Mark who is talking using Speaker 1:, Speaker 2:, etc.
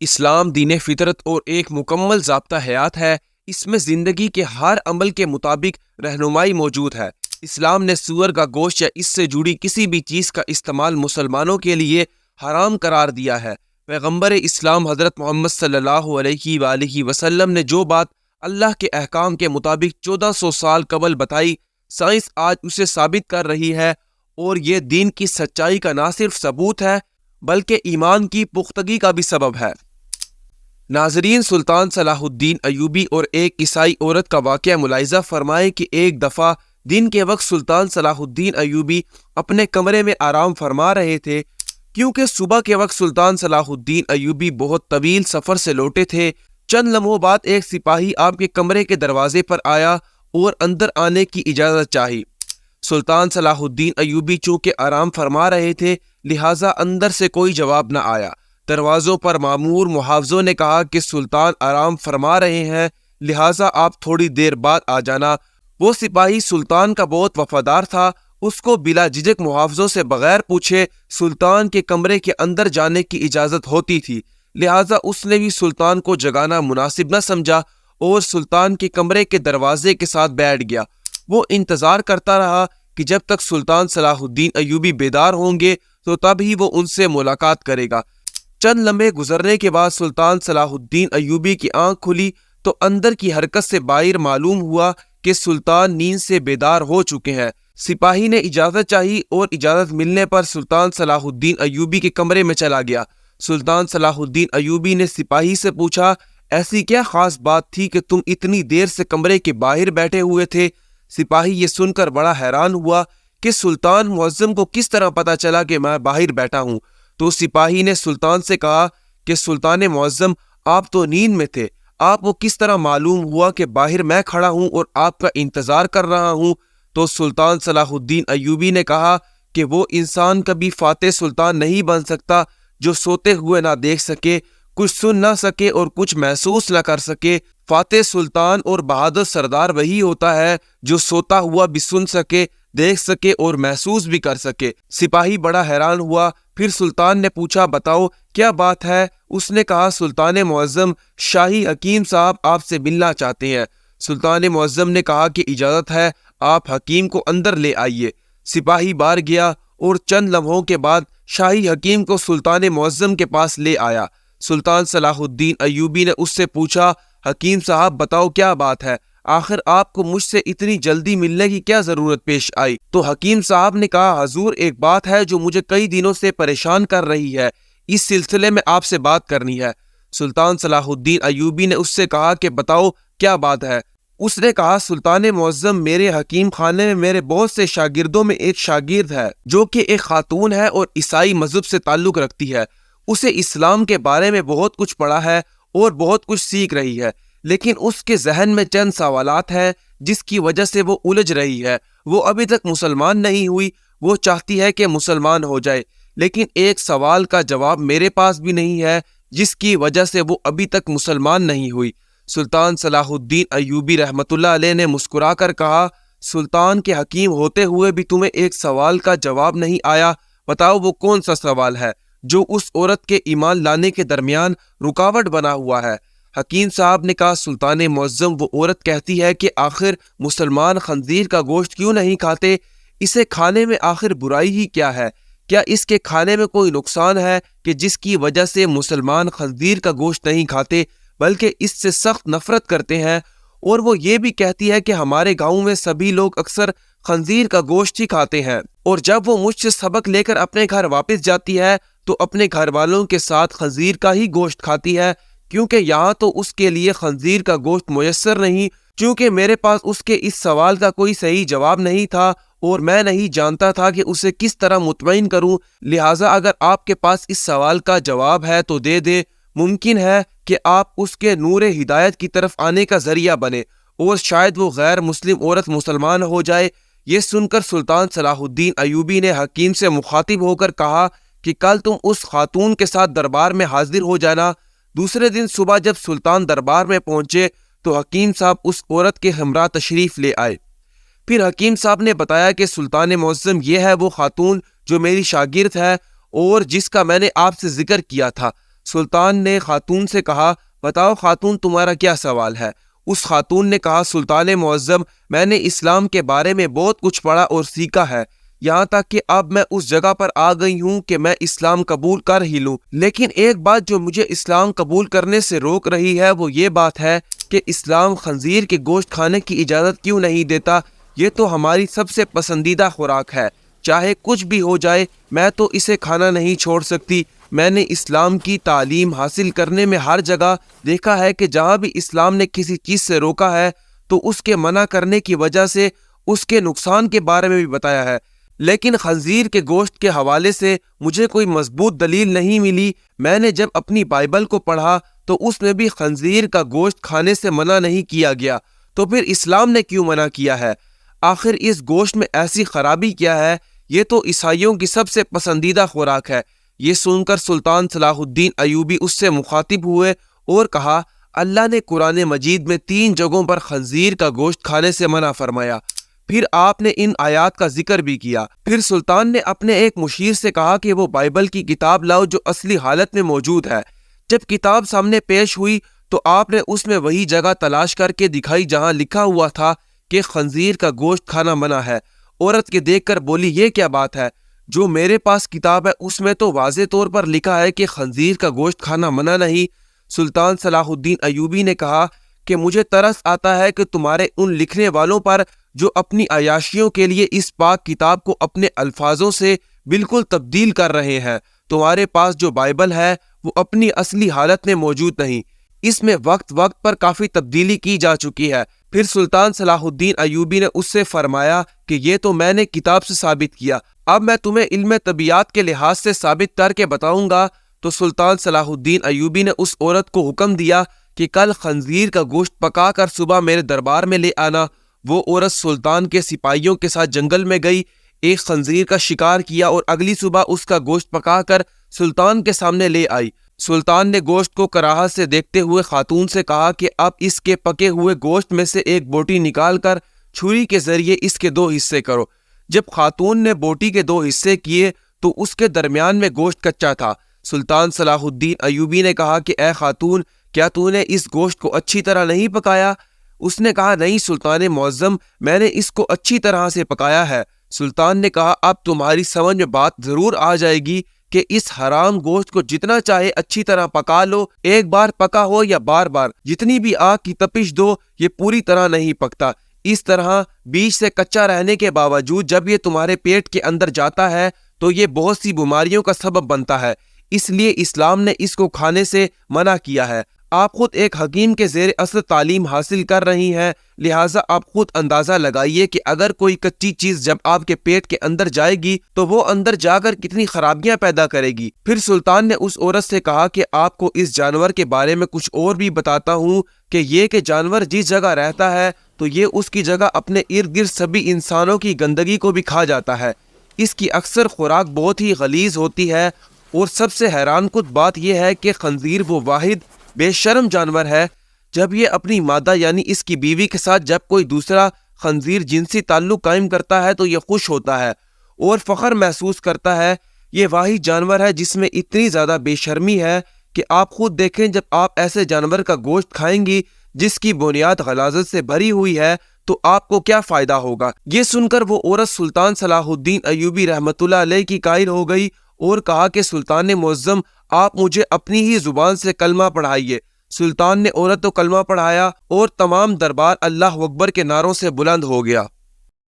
Speaker 1: اسلام دین فطرت اور ایک مکمل ضابطہ حیات ہے۔ اس میں زندگی کے ہر عمل کے مطابق رہنمائی موجود ہے۔ اسلام نے سور کا گوشت یا اس سے جڑی کسی بھی چیز کا استعمال مسلمانوں کے لیے حرام قرار دیا ہے۔ پیغمبر اسلام حضرت محمد صلی اللہ علیہ وآلہ وسلم نے جو بات اللہ کے احکام کے مطابق 1400 سال قبل بتائی، سائنس آج اسے ثابت کر رہی ہے، اور یہ دین کی سچائی کا نہ صرف ثبوت ہے بلکہ ایمان کی پختگی کا بھی سبب ہے۔ ناظرین، سلطان صلاح الدین ایوبی اور ایک عیسائی عورت کا واقعہ ملاحظہ فرمائے کہ ایک دفعہ دن کے وقت سلطان صلاح الدین ایوبی اپنے کمرے میں آرام فرما رہے تھے، کیونکہ صبح کے وقت سلطان صلاح الدین ایوبی بہت طویل سفر سے لوٹے تھے۔ چند لمحوں بعد ایک سپاہی آپ کے کمرے کے دروازے پر آیا اور اندر آنے کی اجازت چاہی۔ سلطان صلاح الدین ایوبی چونکہ آرام فرما رہے تھے، لہٰذا اندر سے کوئی جواب نہ آیا۔ دروازوں پر مامور محافظوں نے کہا کہ سلطان آرام فرما رہے ہیں، لہٰذا آپ تھوڑی دیر بعد آ جانا۔ وہ سپاہی سلطان کا بہت وفادار تھا، اس کو بلا جھجک محافظوں سے بغیر پوچھے سلطان کے کمرے کے اندر جانے کی اجازت ہوتی تھی، لہٰذا اس نے بھی سلطان کو جگانا مناسب نہ سمجھا اور سلطان کے کمرے کے دروازے کے ساتھ بیٹھ گیا۔ وہ انتظار کرتا رہا کہ جب تک سلطان صلاح الدین ایوبی بیدار ہوں گے تو تب ہی وہ ان سے ملاقات کرے گا۔ چند لمحے گزرنے کے بعد سلطان صلاح الدین ایوبی کی آنکھ کھلی تو اندر کی حرکت سے باہر معلوم ہوا کہ سلطان نیند سے بیدار ہو چکے ہیں۔ سپاہی نے اجازت چاہی اور اجازت ملنے پر سلطان صلاح الدین ایوبی کے کمرے میں چلا گیا۔ سلطان صلاح الدین ایوبی نے سپاہی سے پوچھا، ایسی کیا خاص بات تھی کہ تم اتنی دیر سے کمرے کے باہر بیٹھے ہوئے تھے؟ سپاہی یہ سن کر بڑا حیران ہوا کہ سلطان معظم کو کس طرح پتہ چلا کہ میں باہر بیٹھا ہوں؟ تو سپاہی نے سلطان سے کہا کہ سلطان معظم، آپ تو نیند میں تھے، آپ کو کس طرح معلوم ہوا کہ باہر میں کھڑا ہوں اور آپ کا انتظار کر رہا ہوں؟ تو سلطان صلاح الدین ایوبی نے کہا کہ وہ انسان کبھی فاتح سلطان نہیں بن سکتا جو سوتے ہوئے نہ دیکھ سکے، کچھ سن نہ سکے اور کچھ محسوس نہ کر سکے۔ فاتح سلطان اور بہادر سردار وہی ہوتا ہے جو سوتا ہوا بھی سن سکے، دیکھ سکے اور محسوس بھی کر سکے۔ سپاہی بڑا حیران ہوا۔ پھر سلطان نے پوچھا، بتاؤ کیا بات ہے؟ اس نے کہا، سلطان معظم، شاہی حکیم صاحب آپ سے ملنا چاہتے ہیں۔ سلطان معظم نے کہا کہ اجازت ہے، آپ حکیم کو اندر لے آئیے۔ سپاہی باہر گیا اور چند لمحوں کے بعد شاہی حکیم کو سلطان معظم کے پاس لے آیا۔ سلطان صلاح الدین ایوبی نے اس سے پوچھا، حکیم صاحب بتاؤ کیا بات ہے؟ آخر آپ کو مجھ سے اتنی جلدی ملنے کی کیا ضرورت پیش آئی؟ تو حکیم صاحب نے کہا، حضور ایک بات ہے جو مجھے کئی دنوں سے پریشان کر رہی ہے، اس سلسلے میں آپ سے بات کرنی ہے۔ سلطان صلاح الدین ایوبی نے اس سے کہا کہ بتاؤ کیا بات ہے؟ اس نے کہا، سلطان معظم، میرے حکیم خانے میں میرے بہت سے شاگردوں میں ایک شاگرد ہے جو کہ ایک خاتون ہے اور عیسائی مذہب سے تعلق رکھتی ہے۔ اسے اسلام کے بارے میں بہت کچھ پڑھا ہے اور بہت کچھ سیکھ رہی ہے، لیکن اس کے ذہن میں چند سوالات ہیں جس کی وجہ سے وہ الجھ رہی ہے۔ وہ ابھی تک مسلمان نہیں ہوئی، وہ چاہتی ہے کہ مسلمان ہو جائے، لیکن ایک سوال کا جواب میرے پاس بھی نہیں ہے جس کی وجہ سے وہ ابھی تک مسلمان نہیں ہوئی۔ سلطان صلاح الدین ایوبی رحمۃ اللہ علیہ نے مسکرا کر کہا، سلطان کے حکیم ہوتے ہوئے بھی تمہیں ایک سوال کا جواب نہیں آیا؟ بتاؤ وہ کون سا سوال ہے جو اس عورت کے ایمان لانے کے درمیان رکاوٹ بنا ہوا ہے؟ حکیم صاحب نے کہا، سلطان معظم، وہ عورت کہتی ہے کہ آخر مسلمان خنزیر کا گوشت کیوں نہیں کھاتے؟ اسے کھانے میں آخر برائی ہی کیا ہے؟ کیا اس کے کھانے میں کوئی نقصان ہے کہ جس کی وجہ سے مسلمان خنزیر کا گوشت نہیں کھاتے بلکہ اس سے سخت نفرت کرتے ہیں؟ اور وہ یہ بھی کہتی ہے کہ ہمارے گاؤں میں سبھی لوگ اکثر خنزیر کا گوشت ہی کھاتے ہیں، اور جب وہ مجھ سے سبق لے کر اپنے گھر واپس جاتی ہے تو اپنے گھر والوں کے ساتھ خنزیر کا ہی گوشت کھاتی ہے، کیونکہ یہاں تو اس کے لیے خنزیر کا گوشت میسر نہیں۔ چونکہ میرے پاس اس کے اس سوال کا کوئی صحیح جواب نہیں تھا اور میں نہیں جانتا تھا کہ اسے کس طرح مطمئن کروں، لہٰذا اگر آپ کے پاس اس سوال کا جواب ہے تو دے دیں۔ ممکن ہے کہ آپ اس کے نور ہدایت کی طرف آنے کا ذریعہ بنے اور شاید وہ غیر مسلم عورت مسلمان ہو جائے۔ یہ سن کر سلطان صلاح الدین ایوبی نے حکیم سے مخاطب ہو کر کہا کہ کل تم اس خاتون کے ساتھ دربار میں حاضر ہو جانا۔ دوسرے دن صبح جب سلطان دربار میں پہنچے تو حکیم صاحب اس عورت کے ہمراہ تشریف لے آئے۔ پھر حکیم صاحب نے بتایا کہ سلطان معظم، یہ ہے وہ خاتون جو میری شاگرد ہے اور جس کا میں نے آپ سے ذکر کیا تھا۔ سلطان نے خاتون سے کہا بتاؤ خاتون تمہارا کیا سوال ہے؟ اس خاتون نے کہا سلطان معظم میں نے اسلام کے بارے میں بہت کچھ پڑھا اور سیکھا ہے، یہاں تک کہ اب میں اس جگہ پر آ گئی ہوں کہ میں اسلام قبول کر ہی لوں، لیکن ایک بات جو مجھے اسلام قبول کرنے سے روک رہی ہے وہ یہ بات ہے کہ اسلام خنزیر کے گوشت کھانے کی اجازت کیوں نہیں دیتا؟ یہ تو ہماری سب سے پسندیدہ خوراک ہے، چاہے کچھ بھی ہو جائے میں تو اسے کھانا نہیں چھوڑ سکتی۔ میں نے اسلام کی تعلیم حاصل کرنے میں ہر جگہ دیکھا ہے کہ جہاں بھی اسلام نے کسی چیز سے روکا ہے تو اس کے منع کرنے کی وجہ سے اس کے نقصان کے بارے میں بھی بتایا ہے، لیکن خنزیر کے گوشت کے حوالے سے مجھے کوئی مضبوط دلیل نہیں ملی۔ میں نے جب اپنی بائبل کو پڑھا تو اس میں بھی خنزیر کا گوشت کھانے سے منع نہیں کیا گیا، تو پھر اسلام نے کیوں منع کیا ہے؟ آخر اس گوشت میں ایسی خرابی کیا ہے؟ یہ تو عیسائیوں کی سب سے پسندیدہ خوراک ہے۔ یہ سن کر سلطان صلاح الدین ایوبی اس سے مخاطب ہوئے اور کہا اللہ نے قرآن مجید میں 3 جگہوں پر خنزیر کا گوشت کھانے سے منع فرمایا، پھر آپ نے ان آیات کا ذکر بھی کیا۔ پھر سلطان نے اپنے ایک مشیر سے کہا کہ وہ بائبل کی کتاب لاؤ جو اصلی حالت میں موجود ہے۔ جب کتاب سامنے پیش ہوئی تو آپ نے اس میں وہی جگہ تلاش کر کے دکھائی جہاں لکھا ہوا تھا کہ خنزیر کا گوشت کھانا منع ہے۔ عورت کے دیکھ کر بولی یہ کیا بات ہے؟ جو میرے پاس کتاب ہے اس میں تو واضح طور پر لکھا ہے کہ خنزیر کا گوشت کھانا منع نہیں۔ سلطان صلاح الدین ایوبی نے کہا کہ مجھے ترس آتا ہے کہ تمہارے ان لکھنے والوں پر جو اپنی عیاشیوں کے لیے اس پاک کتاب کو اپنے الفاظوں سے بالکل تبدیل کر رہے ہیں۔ تمہارے پاس جو بائبل ہے وہ اپنی اصلی حالت میں موجود نہیں، اس میں وقت وقت پر کافی تبدیلی کی جا چکی ہے۔ پھر سلطان صلاح الدین ایوبی نے اس سے فرمایا کہ یہ تو میں نے کتاب سے ثابت کیا، اب میں تمہیں علم طبیعت کے لحاظ سے ثابت کر کے بتاؤں گا۔ تو سلطان صلاح الدین ایوبی نے اس عورت کو حکم دیا کہ کل خنزیر کا گوشت پکا کر صبح میرے دربار میں لے آنا۔ وہ عورت سلطان کے سپاہیوں کے ساتھ جنگل میں گئی، ایک خنزیر کا شکار کیا اور اگلی صبح اس کا گوشت پکا کر سلطان کے سامنے لے آئی۔ سلطان نے گوشت کو کراہت سے دیکھتے ہوئے خاتون سے کہا کہ اب اس کے پکے ہوئے گوشت میں سے ایک بوٹی نکال کر چھری کے ذریعے اس کے 2 حصے کرو۔ جب خاتون نے بوٹی کے 2 حصے کیے تو اس کے درمیان میں گوشت کچا تھا۔ سلطان صلاح الدین ایوبی نے کہا کہ اے خاتون کیا تو نے اس گوشت کو اچھی طرح نہیں پکایا؟ اس نے کہا نہیں سلطان معظم میں نے اس کو اچھی طرح سے پکایا ہے۔ سلطان نے کہا اب تمہاری سمجھ میں بات ضرور آ جائے گی کہ اس حرام گوشت کو جتنا چاہے اچھی طرح پکا لو، ایک بار پکا ہو یا بار بار، جتنی بھی آگ کی تپش دو یہ پوری طرح نہیں پکتا۔ اس طرح بیچ سے کچا رہنے کے باوجود جب یہ تمہارے پیٹ کے اندر جاتا ہے تو یہ بہت سی بیماریوں کا سبب بنتا ہے، اس لیے اسلام نے اس کو کھانے سے منع کیا ہے۔ آپ خود ایک حکیم کے زیر اثر تعلیم حاصل کر رہی ہیں، لہٰذا آپ خود اندازہ لگائیے کہ اگر کوئی کچی چیز جب آپ کے پیٹ کے اندر جائے گی تو وہ اندر جا کر کتنی خرابیاں پیدا کرے گی۔ پھر سلطان نے اس عورت سے کہا کہ آپ کو اس جانور کے بارے میں کچھ اور بھی بتاتا ہوں کہ جانور جس جگہ رہتا ہے تو یہ اس کی جگہ اپنے ارد گرد سبھی انسانوں کی گندگی کو بھی کھا جاتا ہے۔ اس کی اکثر خوراک بہت ہی غلیظ ہوتی ہے، اور سب سے حیران کن بات یہ ہے کہ خنزیر وہ واحد بے شرم جانور ہے جب یہ اپنی مادہ یعنی اس کی بیوی کے ساتھ جب کوئی دوسرا خنزیر جنسی تعلق قائم کرتا ہے تو یہ خوش ہوتا ہے اور فخر محسوس کرتا ہے۔ یہ واحد جانور ہے جس میں اتنی زیادہ بے شرمی ہے کہ آپ خود دیکھیں جب آپ ایسے جانور کا گوشت کھائیں گی جس کی بنیاد غلاظت سے بھری ہوئی ہے تو آپ کو کیا فائدہ ہوگا۔ یہ سن کر وہ عورت سلطان صلاح الدین ایوبی رحمۃ اللہ علیہ کی قائل ہو گئی اور کہا کہ سلطان معظم آپ مجھے اپنی ہی زبان سے کلمہ پڑھائیے۔ سلطان نے عورت کو کلمہ پڑھایا اور تمام دربار اللہ اکبر کے نعروں سے بلند ہو گیا۔